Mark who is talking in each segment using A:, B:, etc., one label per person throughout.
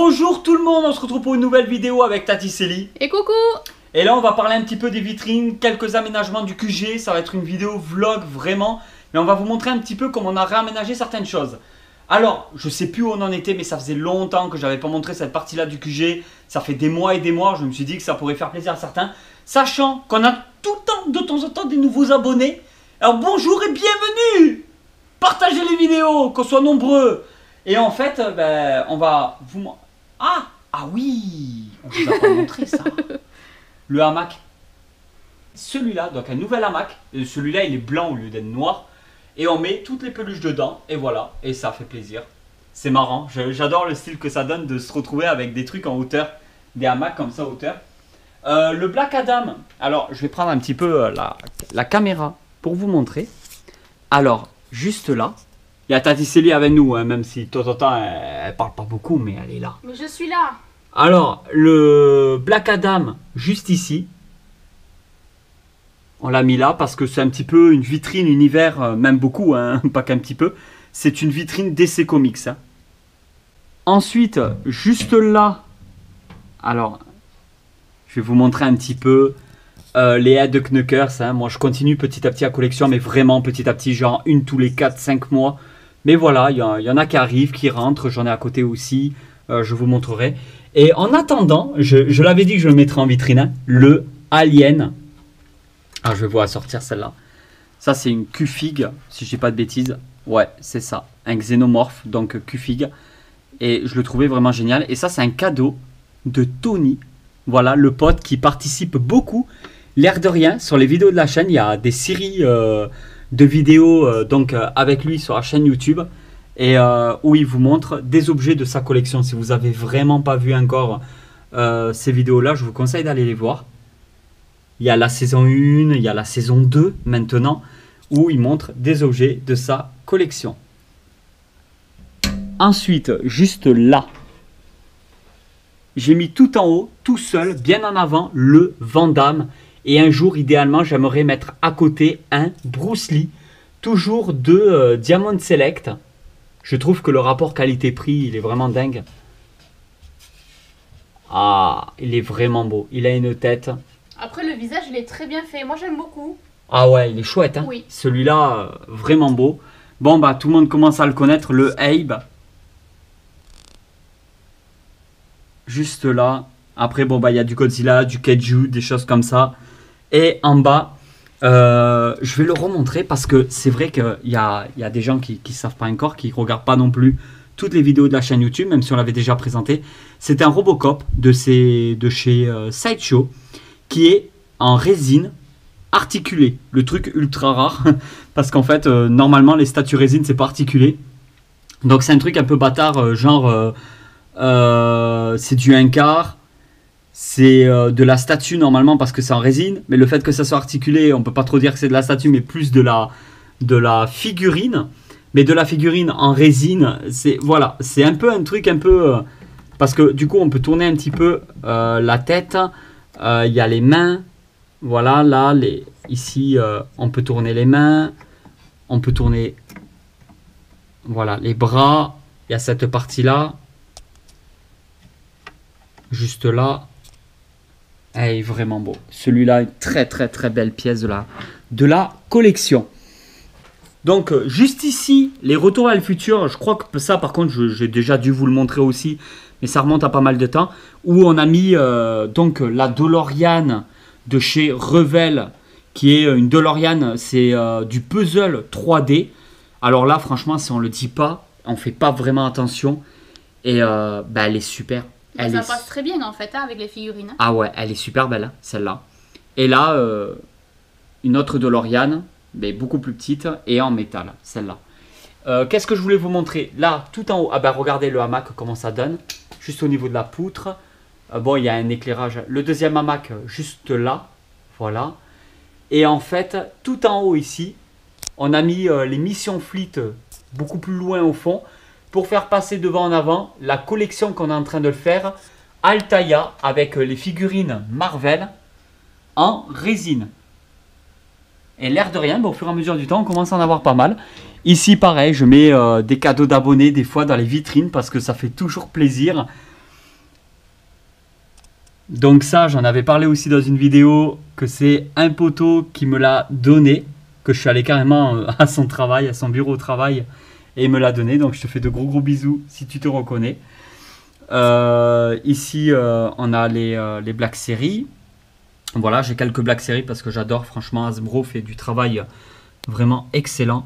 A: Bonjour tout le monde, on se retrouve pour une nouvelle vidéo avec Tati Célie.
B: Et coucou!
A: Et là on va parler un petit peu des vitrines, quelques aménagements du QG, ça va être une vidéo vlog vraiment. Mais on va vous montrer un petit peu comment on a réaménagé certaines choses. Alors, je sais plus où on en était, mais ça faisait longtemps que j'avais pas montré cette partie-là du QG. Ça fait des mois et des mois, je me suis dit que ça pourrait faire plaisir à certains. Sachant qu'on a tout le temps, de temps en temps, des nouveaux abonnés. Alors bonjour et bienvenue! Partagez les vidéos, qu'on soit nombreux. Et en fait, on va vous... Ah oui, on vous a pas montré ça. Le hamac. Celui-là, donc un nouvel hamac. Celui-là, il est blanc au lieu d'être noir. Et on met toutes les peluches dedans. Et voilà, et ça fait plaisir. C'est marrant, j'adore le style que ça donne de se retrouver avec des trucs en hauteur. Des hamacs comme ça en hauteur. Le Black Adam. Alors, je vais prendre un petit peu la caméra pour vous montrer. Alors, juste là. Il y a Tati Célie avec nous, hein, même si de temps en temps elle parle pas beaucoup, mais elle est là.
B: Mais je suis là.
A: Alors, le Black Adam, juste ici. On l'a mis là parce que c'est un petit peu une vitrine univers, même beaucoup, hein, pas qu'un petit peu. C'est une vitrine DC Comics. Hein. Ensuite, juste là, alors, je vais vous montrer un petit peu les Head Knuckers. Hein. Moi, je continue petit à petit à collection, mais vraiment petit à petit, genre une tous les 4-5 mois. Mais voilà, il y en a qui arrivent, qui rentrent, j'en ai à côté aussi, je vous montrerai. Et en attendant, je l'avais dit que je le mettrais en vitrine, hein, le Alien. Ah, je vais vous la sortir celle-là. Ça, c'est une Q-Fig, si je dis pas de bêtises. Ouais, c'est ça, un xénomorphe, donc Q-Fig. Et je le trouvais vraiment génial. Et ça, c'est un cadeau de Tony. Voilà, le pote qui participe beaucoup. L'air de rien, sur les vidéos de la chaîne, il y a des séries... de vidéos avec lui sur la chaîne YouTube et où il vous montre des objets de sa collection. Si vous n'avez vraiment pas vu encore ces vidéos là, je vous conseille d'aller les voir. Il y a la saison 1, il y a la saison 2 maintenant où il montre des objets de sa collection. Ensuite, juste là, j'ai mis tout en haut, tout seul, bien en avant, le Van Damme. Et un jour, idéalement, j'aimerais mettre à côté un Bruce Lee, toujours de Diamond Select. Je trouve que le rapport qualité-prix, il est vraiment dingue. Ah, il est vraiment beau. Il a une tête.
B: Après, le visage, il est très bien fait. Moi, j'aime beaucoup.
A: Ah ouais, il est chouette. Hein,
B: oui.
A: Celui-là, vraiment beau. Bon, bah, tout le monde commence à le connaître, le Abe. Juste là. Après, bon, bah, il y a du Godzilla, du Kaiju, des choses comme ça. Et en bas, je vais le remontrer parce que c'est vrai qu'il y a des gens qui ne savent pas encore, qui ne regardent pas non plus toutes les vidéos de la chaîne YouTube, même si on l'avait déjà présenté. C'est un Robocop de chez Sideshow qui est en résine articulée. Le truc ultra rare parce qu'en fait, normalement, les statues résine, c'est pas articulé. Donc c'est un truc un peu bâtard, genre c'est du 1/4. C'est de la statue normalement parce que c'est en résine, mais le fait que ça soit articulé, on peut pas trop dire que c'est de la statue, mais plus de la figurine. Mais de la figurine en résine, c'est voilà, c'est un peu un truc un peu parce que du coup on peut tourner un petit peu la tête. Il y a les mains, voilà là, ici on peut tourner les mains, on peut tourner voilà les bras. Il y a cette partie là, juste là. Elle est vraiment beau. Celui-là, une très très très belle pièce de la collection. Donc juste ici, les retours à le futur. Je crois que ça par contre, j'ai déjà dû vous le montrer aussi. Mais ça remonte à pas mal de temps. Où on a mis donc la DeLorean de chez Revell. Qui est une DeLorean, c'est du puzzle 3D. Alors là, franchement, si on le dit pas, on fait pas vraiment attention. Et elle est super.
B: Ça passe très bien en fait hein, avec les figurines. Hein.
A: Ah ouais, elle est super belle, hein, celle-là. Et là, une autre DeLorean, mais beaucoup plus petite et en métal, celle-là. Qu'est-ce que je voulais vous montrer? Là, tout en haut, regardez le hamac, comment ça donne. Juste au niveau de la poutre. Bon, il y a un éclairage. Le deuxième hamac, juste là. Voilà. Et en fait, tout en haut ici, on a mis les missions Fleet beaucoup plus loin au fond. Pour faire passer devant en avant la collection qu'on est en train de faire, Altaïa, avec les figurines Marvel en résine. Et l'air de rien, au fur et à mesure du temps, on commence à en avoir pas mal. Ici, pareil, je mets des cadeaux d'abonnés des fois dans les vitrines parce que ça fait toujours plaisir. Donc ça, j'en avais parlé aussi dans une vidéo, que c'est un poteau qui me l'a donné, que je suis allé carrément à son travail, à son bureau de travail, et il me l'a donné. Donc je te fais de gros bisous si tu te reconnais. Ici, on a les Black Series. Voilà, j'ai quelques Black Series parce que j'adore. Franchement, Hasbro fait du travail vraiment excellent.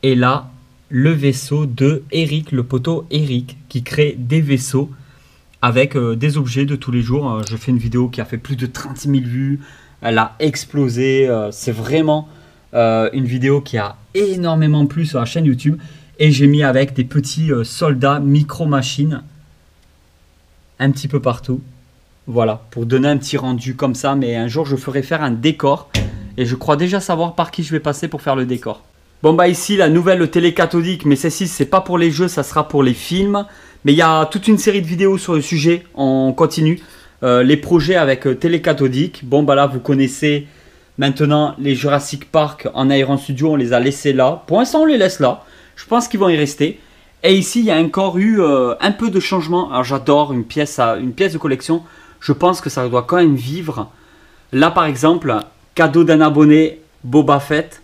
A: Et là, le vaisseau de Eric, le poteau Eric, qui crée des vaisseaux avec des objets de tous les jours. Je fais une vidéo qui a fait plus de 30 000 vues. Elle a explosé. C'est vraiment une vidéo qui a énormément plu sur la chaîne YouTube. Et j'ai mis avec des petits soldats micro-machines un petit peu partout. Voilà, pour donner un petit rendu comme ça. Mais un jour, je ferai faire un décor. Et je crois déjà savoir par qui je vais passer pour faire le décor. Bon bah ici, la nouvelle télé cathodique. Mais celle-ci, c'est pas pour les jeux, ça sera pour les films. Mais il y a toute une série de vidéos sur le sujet. On continue. Les projets avec télé cathodique. Bon bah là, vous connaissez maintenant les Jurassic Park en Aeron Studio. On les a laissés là. Pour l'instant, on les laisse là. Je pense qu'ils vont y rester. Et ici, il y a encore eu un peu de changement. Alors j'adore une pièce de collection. Je pense que ça doit quand même vivre. Là, par exemple, cadeau d'un abonné, Boba Fett.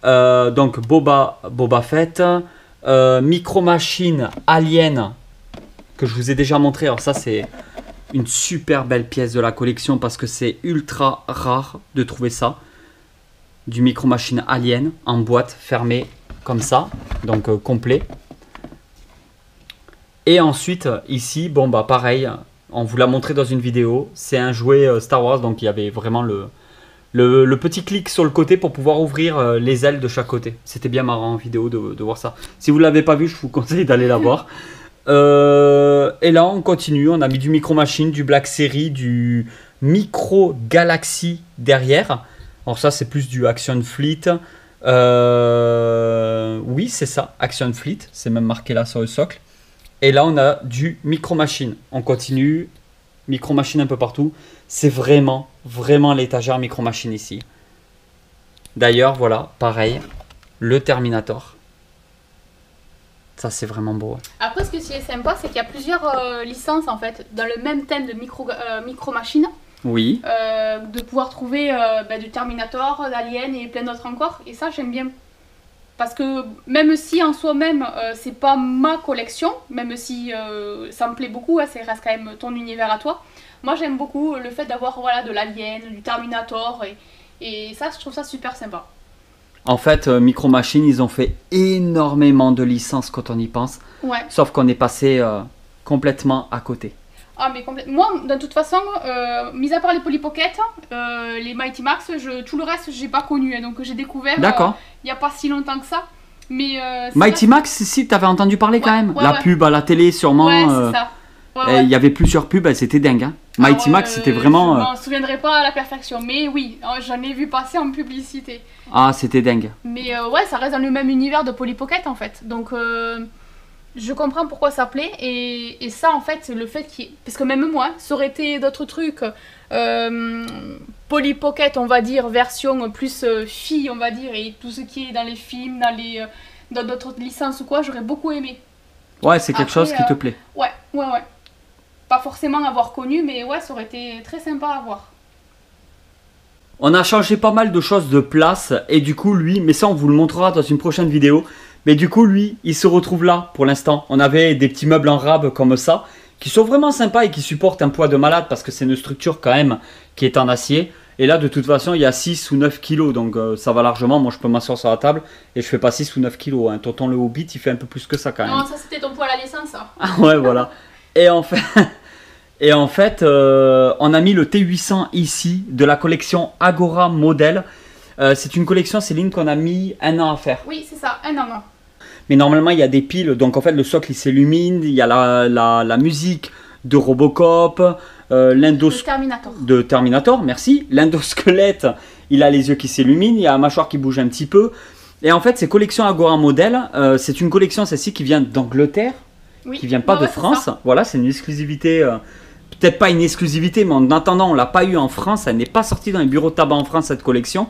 A: Donc Boba Fett. Micro Machine Alien, que je vous ai déjà montré. Alors ça, c'est une super belle pièce de la collection parce que c'est ultra rare de trouver ça. Du Micro Machine Alien en boîte fermée comme ça. Donc complet. Et ensuite, ici, bon bah pareil, on vous l'a montré dans une vidéo, c'est un jouet Star Wars, donc il y avait vraiment le petit clic sur le côté pour pouvoir ouvrir les ailes de chaque côté. C'était bien marrant en vidéo de voir ça. Si vous ne l'avez pas vu, je vous conseille d'aller la voir. Et là, on continue, on a mis du Micro Machine, du Black Series, du Micro Galaxy derrière. Alors ça, c'est plus du Action Fleet. Oui, c'est ça, Action Fleet, c'est même marqué là sur le socle. Et là, on a du Micro Machine. On continue. Micro Machine un peu partout. C'est vraiment l'étagère Micro Machine ici. D'ailleurs, voilà, pareil. Le Terminator. Ça, c'est vraiment beau.
B: Après, ce qui est sympa, c'est qu'il y a plusieurs licences, en fait, dans le même thème de Micro Machine.
A: Oui.
B: De pouvoir trouver du Terminator, d'Alien et plein d'autres encore. Et ça, j'aime bien. Parce que même si en soi-même, c'est pas ma collection, même si ça me plaît beaucoup, ça reste quand même ton univers à toi. Moi, j'aime beaucoup le fait d'avoir de l'Alien, du Terminator, et ça, je trouve ça super sympa.
A: En fait, Micro Machine, ils ont fait énormément de licences quand on y pense.
B: Ouais.
A: Sauf qu'on est passé complètement à côté.
B: Ah mais complètement. Moi, de toute façon, mis à part les Polly Pocket, les Mighty Max, tout le reste, j'ai pas connu. Hein, donc j'ai découvert il n'y a pas si longtemps que ça. Mais
A: Mighty Max, si tu avais entendu parler quand même. La pub à la télé, sûrement.
B: Ouais, c'est ça.
A: Il y avait plusieurs pubs, c'était dingue. Hein. Mighty Max, c'était vraiment.
B: Je m'en souviendrai pas à la perfection, mais oui, j'en ai vu passer en publicité.
A: Ah, c'était dingue.
B: Mais ouais, ça reste dans le même univers de Polly Pocket en fait. Donc. Je comprends pourquoi ça plaît et ça en fait le fait qu'il parce que même moi ça aurait été d'autres trucs Polly Pocket on va dire version plus fille on va dire et tout ce qui est dans les films dans d'autres licences ou quoi j'aurais beaucoup aimé.
A: Ouais c'est quelque chose qui te plaît.
B: Ouais pas forcément avoir connu mais ouais ça aurait été très sympa à voir.
A: On a changé pas mal de choses de place et du coup lui mais ça on vous le montrera dans une prochaine vidéo. Mais du coup, lui, il se retrouve là pour l'instant. On avait des petits meubles en rab comme ça, qui sont vraiment sympas et qui supportent un poids de malade parce que c'est une structure quand même qui est en acier. Et là, de toute façon, il y a 6 ou 9 kilos, donc ça va largement. Moi, je peux m'asseoir sur la table et je fais pas 6 ou 9 kilos. Hein. Tonton le Hobbit, il fait un peu plus que ça quand même.
B: Non, ça c'était ton poids à la licence, ça.
A: Ah ouais, voilà. Et en fait, on a mis le T800 ici de la collection Agora Model. C'est une collection, Céline, qu'on a mis 1 an à faire.
B: Oui, c'est ça, 1 an.
A: Mais normalement, il y a des piles. Donc, en fait, le socle, il s'illumine. Il y a la musique de Robocop. De Terminator, merci. L'endosquelette, il a les yeux qui s'illuminent. Il y a la mâchoire qui bouge un petit peu. Et en fait, ces collections Agora Model, c'est une collection, celle-ci, qui vient d'Angleterre. Oui. Qui vient pas de France. Voilà, c'est une exclusivité. Peut-être pas une exclusivité, mais en attendant, on l'a pas eu en France. Elle n'est pas sortie dans les bureaux de tabac en France, cette collection.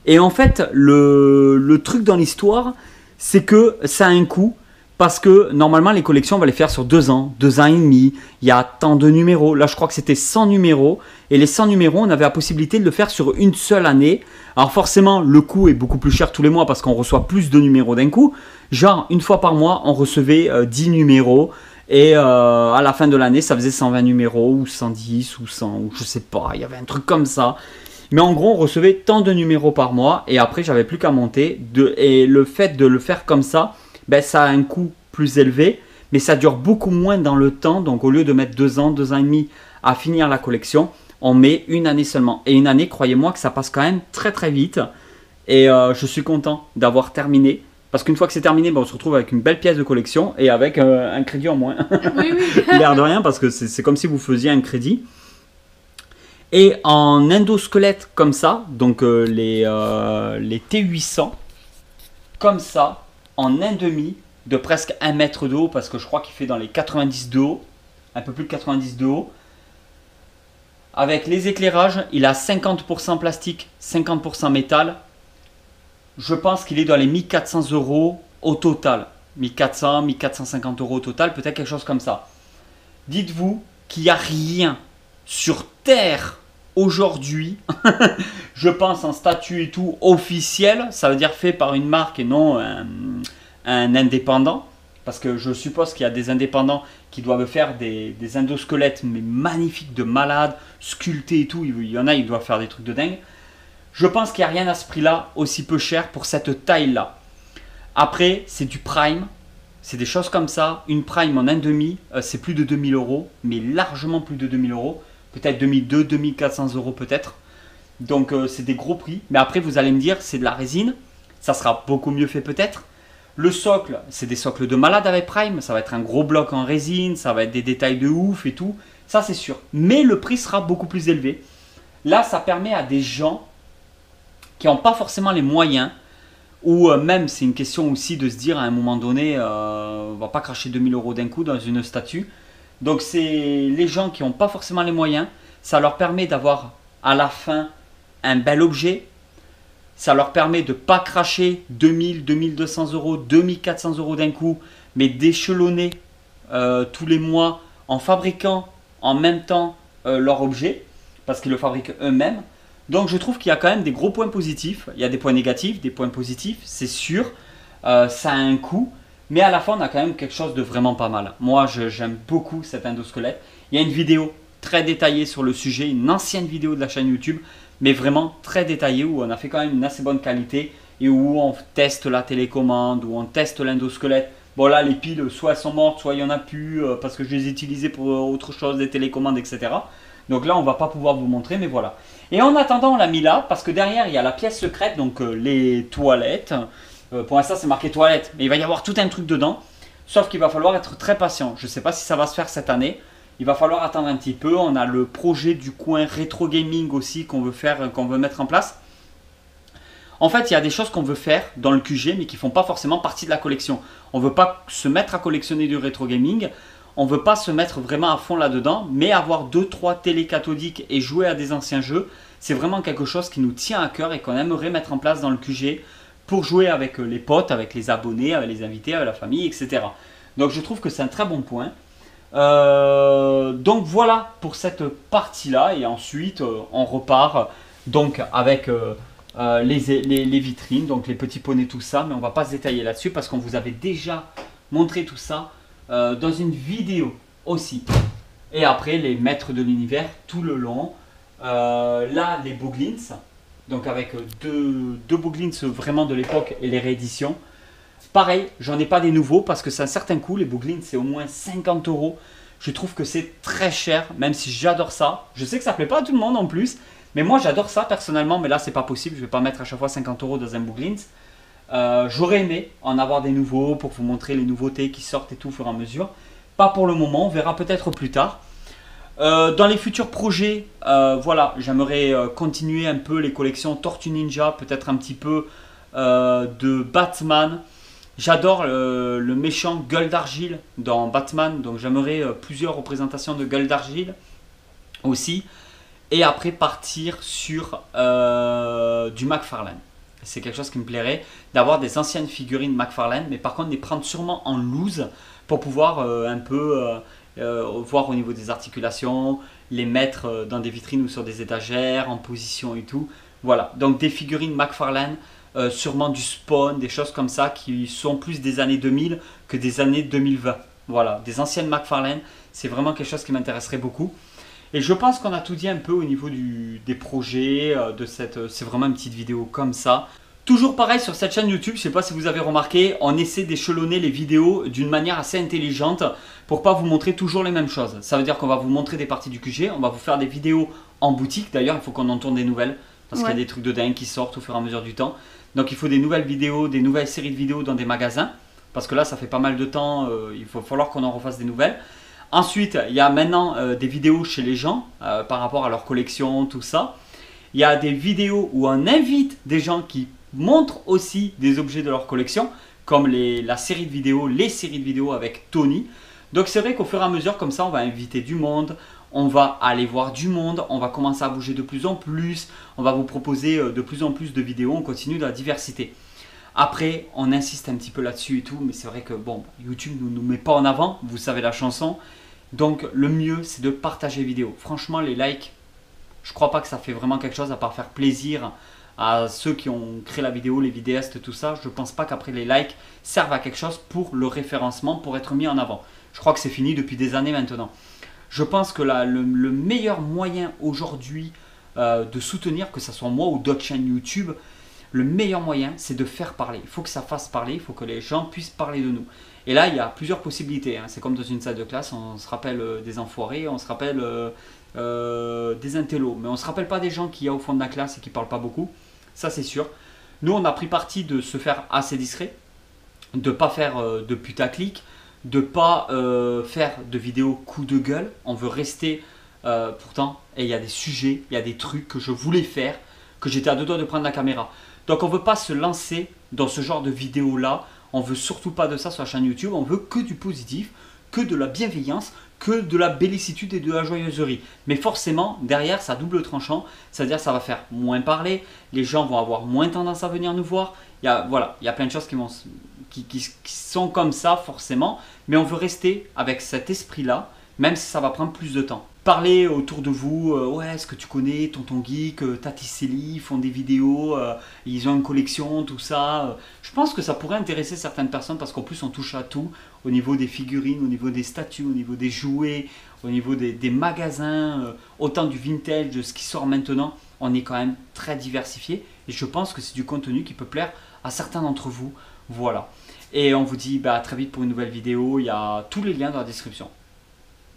A: Et en fait, le truc dans l'histoire, c'est que ça a un coût, Parce que normalement, les collections, on va les faire sur 2 ans et demi. Il y a tant de numéros. Là, je crois que c'était 100 numéros. Et les 100 numéros, on avait la possibilité de le faire sur une seule année. Alors forcément, le coût est beaucoup plus cher tous les mois parce qu'on reçoit plus de numéros d'un coup. Genre, une fois par mois, on recevait 10 numéros. Et à la fin de l'année, ça faisait 120 numéros ou 110 ou 100 ou je sais pas. Il y avait un truc comme ça. Mais en gros, on recevait tant de numéros par mois. Et après, j'avais plus qu'à monter. Et le fait de le faire comme ça, ben, ça a un coût plus élevé, mais ça dure beaucoup moins dans le temps. Donc au lieu de mettre 2 ans, 2 ans et demi à finir la collection, on met une année seulement. Et une année, croyez-moi que ça passe quand même très très vite. Et je suis content d'avoir terminé. Parce qu'une fois que c'est terminé, ben, on se retrouve avec une belle pièce de collection et avec un crédit en moins.
B: Oui, oui.
A: L'air de rien, parce que c'est comme si vous faisiez un crédit. Et en endosquelette comme ça, donc les T800, comme ça, en 1,5 de presque 1 mètre de haut, parce que je crois qu'il fait dans les 90 de haut, un peu plus de 90 de haut. Avec les éclairages, il a 50% plastique, 50% métal. Je pense qu'il est dans les 1400 € au total. 1400, 1450 € au total, peut-être quelque chose comme ça. Dites-vous qu'il n'y a rien sur Terre aujourd'hui, je pense en statut et tout officiel, ça veut dire fait par une marque et non un indépendant, parce que je suppose qu'il y a des indépendants qui doivent faire des endosquelettes mais magnifiques, de malades, sculptés et tout, il y en a, ils doivent faire des trucs de dingue. Je pense qu'il n'y a rien à ce prix-là, aussi peu cher pour cette taille-là. Après, c'est du prime, c'est des choses comme ça. Une prime en 1,5, c'est plus de 2000 €, mais largement plus de 2000 €. Peut-être 2200, 2400 € peut-être. Donc c'est des gros prix. Mais après, vous allez me dire, c'est de la résine. Ça sera beaucoup mieux fait peut-être. Le socle, c'est des socles de malade avec prime. Ça va être un gros bloc en résine. Ça va être des détails de ouf et tout. Ça, c'est sûr. Mais le prix sera beaucoup plus élevé. Là, ça permet à des gens qui n'ont pas forcément les moyens, ou même c'est une question aussi de se dire à un moment donné, on ne va pas cracher 2000 € d'un coup dans une statue. Donc c'est les gens qui n'ont pas forcément les moyens, ça leur permet d'avoir à la fin un bel objet. Ça leur permet de ne pas cracher 2000, 2200 €, 2400 € d'un coup, mais d'échelonner tous les mois en fabriquant en même temps leur objet, parce qu'ils le fabriquent eux-mêmes. Donc je trouve qu'il y a quand même des gros points positifs. Il y a des points négatifs, des points positifs, c'est sûr. Ça a un coût, mais à la fin on a quand même quelque chose de vraiment pas mal. Moi j'aime beaucoup cet endosquelette. Il y a une vidéo très détaillée sur le sujet, une ancienne vidéo de la chaîne YouTube, mais vraiment très détaillée où on a fait quand même une assez bonne qualité et où on teste la télécommande, où on teste l'endosquelette. Bon là les piles soit elles sont mortes, soit il n'y en a plus parce que je les ai utilisées pour autre chose, des télécommandes, etc. Donc là on va pas pouvoir vous montrer, mais voilà. Et en attendant on l'a mis là parce que derrière il y a la pièce secrète, donc les toilettes. Pour l'instant c'est marqué toilettes, mais il va y avoir tout un truc dedans. Sauf qu'il va falloir être très patient. Je ne sais pas si ça va se faire cette année. Il va falloir attendre un petit peu. On a le projet du coin rétro gaming aussi qu'on veut faire, qu'on veut mettre en place. En fait, il y a des choses qu'on veut faire dans le QG, mais qui ne font pas forcément partie de la collection. On ne veut pas se mettre à collectionner du rétro gaming. On ne veut pas se mettre vraiment à fond là-dedans, mais avoir 2-3 télé cathodiques et jouer à des anciens jeux, c'est vraiment quelque chose qui nous tient à cœur et qu'on aimerait mettre en place dans le QG pour jouer avec les potes, avec les abonnés, avec les invités, avec la famille, etc. Donc je trouve que c'est un très bon point. Donc voilà pour cette partie-là, et ensuite on repart donc avec les vitrines, donc les petits poneys, tout ça, mais on ne va pas se détailler là-dessus parce qu'on vous avait déjà montré tout ça dans une vidéo aussi. Et après les maîtres de l'univers tout le long. Là les Boglins, donc avec deux Boglins vraiment de l'époque et les rééditions. Pareil, j'en ai pas des nouveaux parce que c'est un certain coût. Les Boglins c'est au moins 50 €. Je trouve que c'est très cher, même si j'adore ça. Je sais que ça plaît pas à tout le monde en plus, mais moi j'adore ça personnellement. Mais là c'est pas possible, je vais pas mettre à chaque fois 50 € dans un Boglins. J'aurais aimé en avoir des nouveaux pour vous montrer les nouveautés qui sortent et tout au fur et à mesure. Pas pour le moment, on verra peut-être plus tard. Dans les futurs projets, voilà, j'aimerais continuer un peu les collections Tortue Ninja, peut-être un petit peu de Batman. J'adore le méchant Gueule d'Argile dans Batman, donc j'aimerais plusieurs représentations de Gueule d'Argile aussi. Et après partir sur du McFarlane. c'est quelque chose qui me plairait, d'avoir des anciennes figurines McFarlane, mais par contre les prendre sûrement en loose pour pouvoir un peu voir au niveau des articulations, les mettre dans des vitrines ou sur des étagères, en position et tout. Voilà, donc des figurines McFarlane, sûrement du Spawn, des choses comme ça qui sont plus des années 2000 que des années 2020. Voilà, des anciennes McFarlane, c'est vraiment quelque chose qui m'intéresserait beaucoup. Et je pense qu'on a tout dit un peu au niveau des projets, c'est vraiment une petite vidéo comme ça. Toujours pareil sur cette chaîne YouTube, je ne sais pas si vous avez remarqué, on essaie d'échelonner les vidéos d'une manière assez intelligente pour pas vous montrer toujours les mêmes choses. Ça veut dire qu'on va vous montrer des parties du QG, on va vous faire des vidéos en boutique. D'ailleurs, il faut qu'on en tourne des nouvelles parce qu'il y a des trucs de dingue qui sortent au fur et à mesure du temps. Donc il faut des nouvelles vidéos, des nouvelles séries de vidéos dans des magasins parce que là, ça fait pas mal de temps, il va falloir qu'on en refasse des nouvelles. Ensuite, il y a maintenant des vidéos chez les gens par rapport à leur collection, tout ça. Il y a des vidéos où on invite des gens qui montrent aussi des objets de leur collection, comme la série de vidéos, les séries de vidéos avec Tony. Donc c'est vrai qu'au fur et à mesure, comme ça, on va inviter du monde, on va aller voir du monde, on va commencer à bouger de plus en plus, on va vous proposer de plus en plus de vidéos, on continue de la diversité. Après, on insiste un petit peu là-dessus et tout, mais c'est vrai que bon, YouTube ne nous met pas en avant, vous savez la chanson. Donc le mieux, c'est de partager les vidéos. Franchement, les likes, je crois pas que ça fait vraiment quelque chose à part faire plaisir à ceux qui ont créé la vidéo, les vidéastes, tout ça. Je pense pas qu'après les likes servent à quelque chose pour le référencement, pour être mis en avant. Je crois que c'est fini depuis des années maintenant. Je pense que le meilleur moyen aujourd'hui de soutenir, que ce soit moi ou d'autres chaînes YouTube, le meilleur moyen, c'est de faire parler. Il faut que ça fasse parler, il faut que les gens puissent parler de nous. Et là, il y a plusieurs possibilités. C'est comme dans une salle de classe, on se rappelle des enfoirés, on se rappelle des intellos. Mais on ne se rappelle pas des gens qu'il y a au fond de la classe et qui ne parlent pas beaucoup. Ça, c'est sûr. Nous, on a pris parti de se faire assez discret, de ne pas faire de putaclic, de ne pas faire de vidéos coup de gueule. On veut rester pourtant, et il y a des sujets, il y a des trucs que je voulais faire, que j'étais à deux doigts de prendre la caméra. Donc on ne veut pas se lancer dans ce genre de vidéo-là. On ne veut surtout pas de ça sur la chaîne YouTube. On veut que du positif, que de la bienveillance, que de la bellicitude et de la joyeuserie. Mais forcément, derrière, ça double tranchant. C'est-à-dire ça va faire moins parler. Les gens vont avoir moins tendance à venir nous voir. Voilà, il y a plein de choses qui sont comme ça forcément. Mais on veut rester avec cet esprit-là, même si ça va prendre plus de temps. Parlez autour de vous, ouais, est-ce que tu connais Tonton Geek, Tati Célie, font des vidéos, ils ont une collection, tout ça. Je pense que ça pourrait intéresser certaines personnes parce qu'en plus on touche à tout, au niveau des figurines, au niveau des statues, au niveau des jouets, au niveau des magasins, autant du vintage, de ce qui sort maintenant, on est quand même très diversifié et je pense que c'est du contenu qui peut plaire à certains d'entre vous. Voilà. Et on vous dit à très vite pour une nouvelle vidéo, il y a tous les liens dans la description.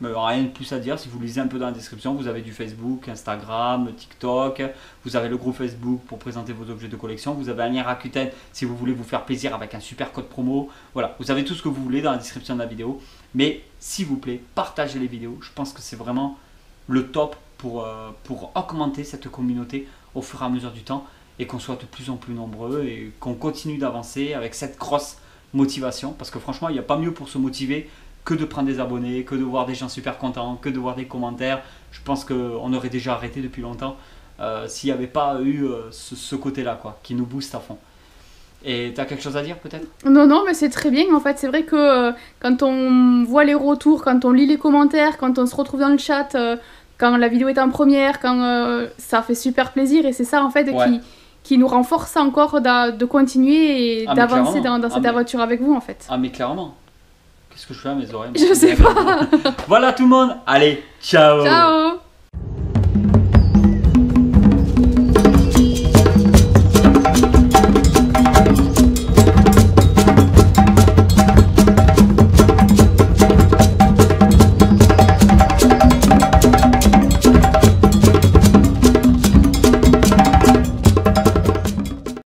A: Mais rien de plus à dire, si vous lisez un peu dans la description, vous avez du Facebook, Instagram, TikTok, vous avez le groupe Facebook pour présenter vos objets de collection, vous avez un lien Rakuten si vous voulez vous faire plaisir avec un super code promo, voilà, vous avez tout ce que vous voulez dans la description de la vidéo, mais s'il vous plaît, partagez les vidéos, je pense que c'est vraiment le top pour augmenter cette communauté au fur et à mesure du temps et qu'on soit de plus en plus nombreux et qu'on continue d'avancer avec cette grosse motivation, parce que franchement, il n'y a pas mieux pour se motiver que de prendre des abonnés, que de voir des gens super contents, que de voir des commentaires. Je pense qu'on aurait déjà arrêté depuis longtemps s'il n'y avait pas eu ce côté-là, quoi, qui nous booste à fond. Et tu as quelque chose à dire peut-être?
B: Non, non, mais c'est très bien. En fait, c'est vrai que quand on voit les retours, quand on lit les commentaires, quand on se retrouve dans le chat, quand la vidéo est en première, quand ça fait super plaisir. Et c'est ça, en fait, qui nous renforce encore de continuer et d'avancer dans cette aventure avec vous, en fait.
A: Ah, mais clairement. Qu'est-ce que je fais à mes oreilles?
B: Je sais pas.
A: Voilà tout le monde. Allez, ciao.
B: Ciao.